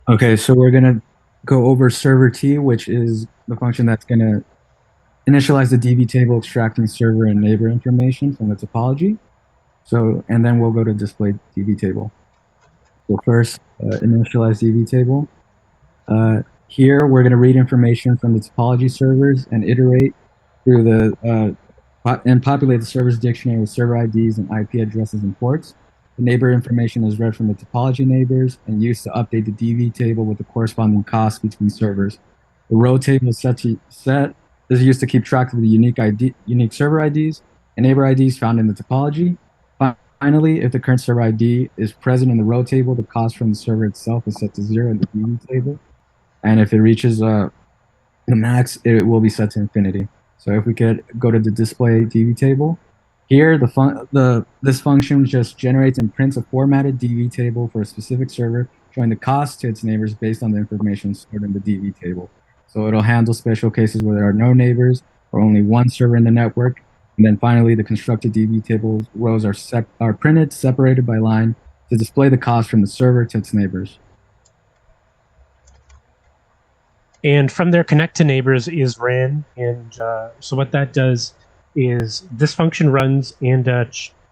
Okay, so we're gonna go over server T, which is the function that's gonna initialize the DB table extracting server and neighbor information from the topology. So, and then we'll go to display DB table. So first, initialize DB table. Here, we're going to read information from the topology servers and iterate through and populate the server's dictionary with server IDs and IP addresses and ports. The neighbor information is read from the topology neighbors and used to update the DB table with the corresponding costs between servers. The row table is used to keep track of the unique server IDs and neighbor IDs found in the topology. Finally, if the current server ID is present in the row table, the cost from the server itself is set to 0 in the DB table. And if it reaches the max, it will be set to infinity. So if we could go to the display DB table, here this function just generates and prints a formatted DB table for a specific server, showing the cost to its neighbors based on the information stored in the DB table. So it'll handle special cases where there are no neighbors or only one server in the network. And then finally, the constructed DB table rows are printed, separated by line to display the cost from the server to its neighbors. And from there, connect to neighbors is ran. And so what that does is this function runs and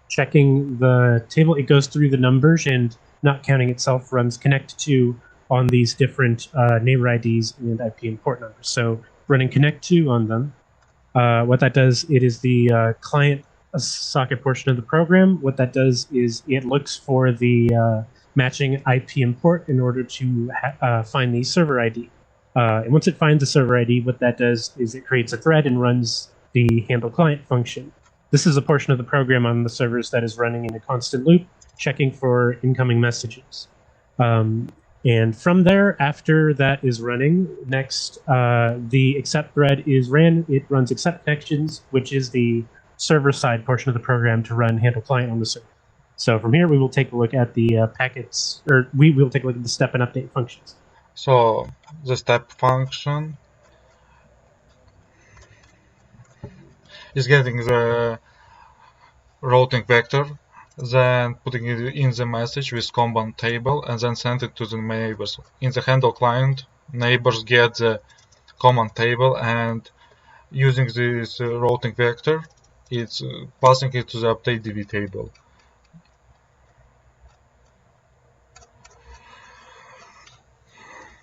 checking the table. It goes through the numbers and not counting itself runs connect to on these different neighbor IDs and IP and port numbers. So running connect to on them. What that does, it is the client socket portion of the program. What that does is it looks for the matching IP import in order to find the server ID. And once it finds the server ID, what that does is it creates a thread and runs the handle client function. This is a portion of the program on the servers that is running in a constant loop, checking for incoming messages. And from there, after that is running, next the accept thread is ran. It runs accept connections, which is the server side portion of the program to run handle client on the server. So from here, we will take a look at the packets, or we will take a look at the step and update functions. So the step function is getting the routing vector, then putting it in the message with Kanban table, and then send it to the neighbors. In the handle client, neighbors get the command table, and using this routing vector, it's passing it to the update DB table.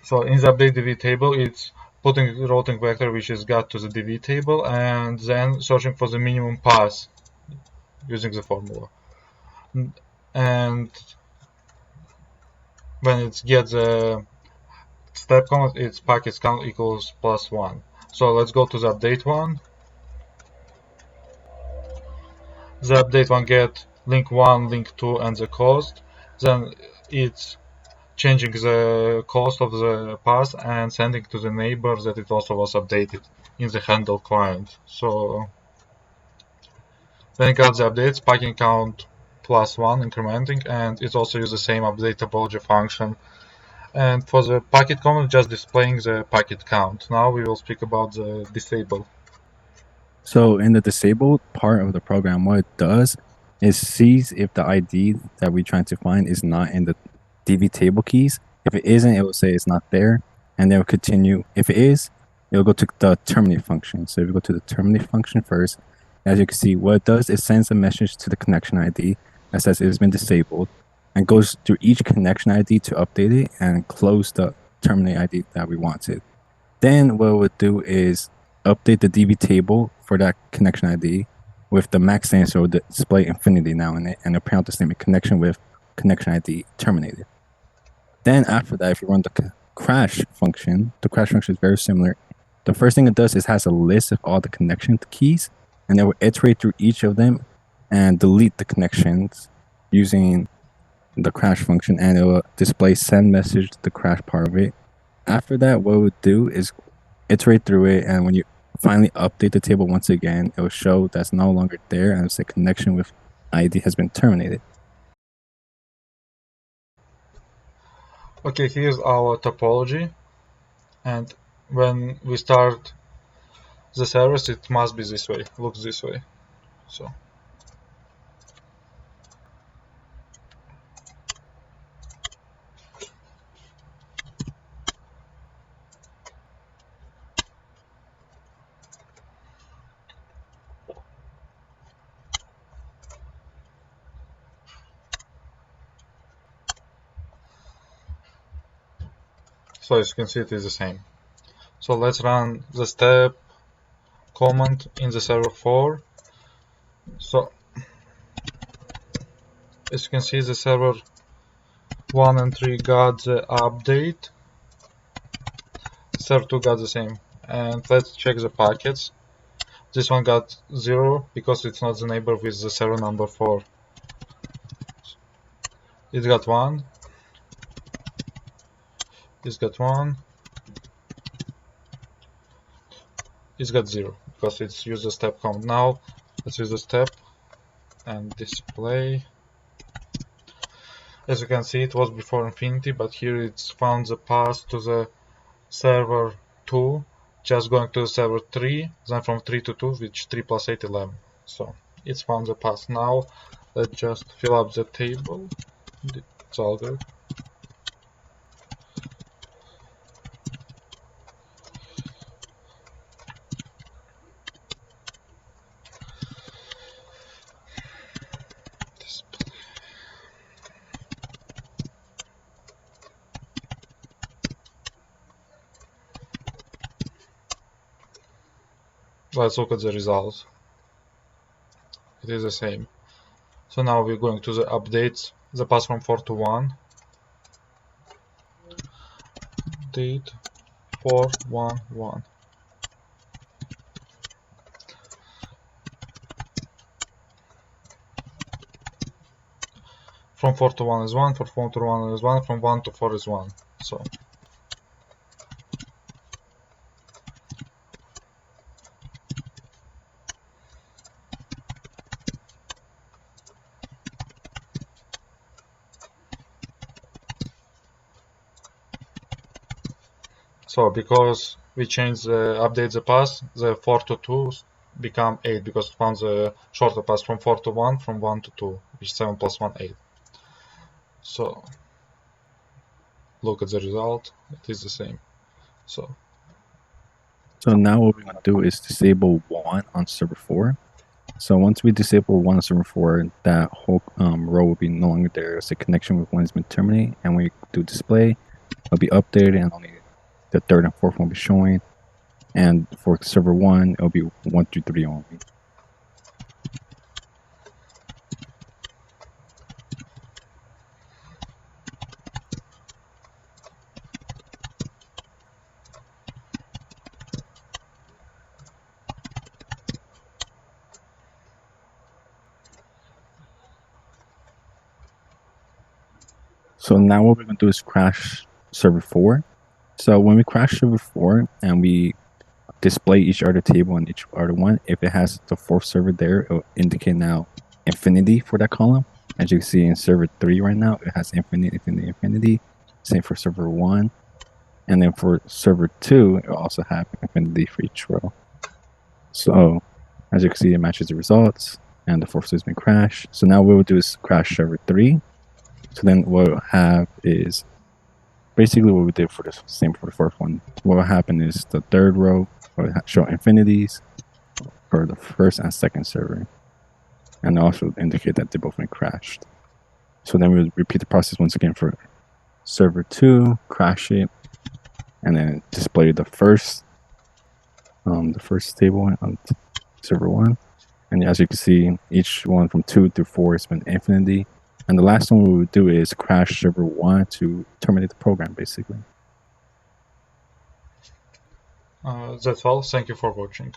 So in the update DB table, it's putting the routing vector which is got to the DB table, and then searching for the minimum pass using the formula. And when it gets the step count, its packets count equals +1. So let's go to the update one. The update one get link 1, link 2, and the cost. Then it's changing the cost of the pass and sending to the neighbor that it also was updated in the handle client. So then it got the updates, packing count +1 incrementing, and it also uses the same update topology function. And for the packet comment, just displaying the packet count. Now we will speak about the disable. So in the disabled part of the program, what it does is sees if the ID that we're trying to find is not in the DB table keys. If it isn't, it will say it's not there, and then it will continue. If it is, it'll go to the terminate function. So if you go to the terminate function first, as you can see, what it does is sends a message to the connection ID that says it has been disabled, and goes through each connection ID to update it and close the terminate ID that we wanted. Then what it would do is update the DB table for that connection ID with the max answer will display infinity now in it, and it'll print out the statement connection with connection ID terminated. Then after that, if you run the crash function, the crash function is very similar. The first thing it does is has a list of all the connection keys, and it will iterate through each of them and delete the connections using the crash function, and it will display send message to the crash part of it. After that, what it would do is iterate through it, and when you finally update the table once again, it will show that's no longer there, and it'll say connection with ID has been terminated. Okay, here's our topology, and when we start the service, it must be this way, looks this way. So So as you can see, it is the same. So let's run the step command in the server 4. So as you can see, the server 1 and 3 got the update. Server 2 got the same. And let's check the packets. This one got 0 because it's not the neighbor with the server number 4. It got 1. It's got 1. It's got 0 because it's used the step command. Now let's use the step and display. As you can see, it was before infinity, but here it's found the path to the server 2, just going to the server 3, then from 3 to 2, which 3 plus 8, 11. So it's found the path. Now let's just fill up the table. It's all good. Let's look at the result. It is the same. So now we're going to the updates, the path from 4 to 1. Update 4, 1, 1. From 4 to 1 is 1, from 4 to 1 is 1, from 1 to 4 is 1. So because we changed the update the path, the 4 to 2 become 8 because it found the shorter path from 4 to 1, from 1 to 2, which is 7 plus 1, 8. So look at the result, it is the same. So now what we're going to do is disable 1 on server 4. So once we disable 1 on server 4, that whole row will be no longer there. So the connection with 1 has been terminated, and we do display, it'll be updated, and only the 3rd and 4th won't be showing. And for server 1, it'll be 1 through 3 only. So now what we're going to do is crash server 4. So when we crash server 4 and we display each other table and each other one, if it has the 4th server there, it will indicate now infinity for that column. As you can see in server 3 right now, it has infinity, infinity, infinity. Same for server 1. And then for server 2, it will also have infinity for each row. So as you can see, it matches the results and the 4th server has been crashed. So now what we'll do is crash server 3. So then what we'll have is basically what we did for the same for the 4th one. What will happen is the 3rd row will show infinities for the 1st and 2nd server, and also indicate that they both been crashed. So then we'll repeat the process once again for server 2, crash it, and then display the first table on server 1. And as you can see, each one from 2 through 4 has been infinity. And the last one we would do is crash server 1 to terminate the program, basically. That's all. Thank you for watching.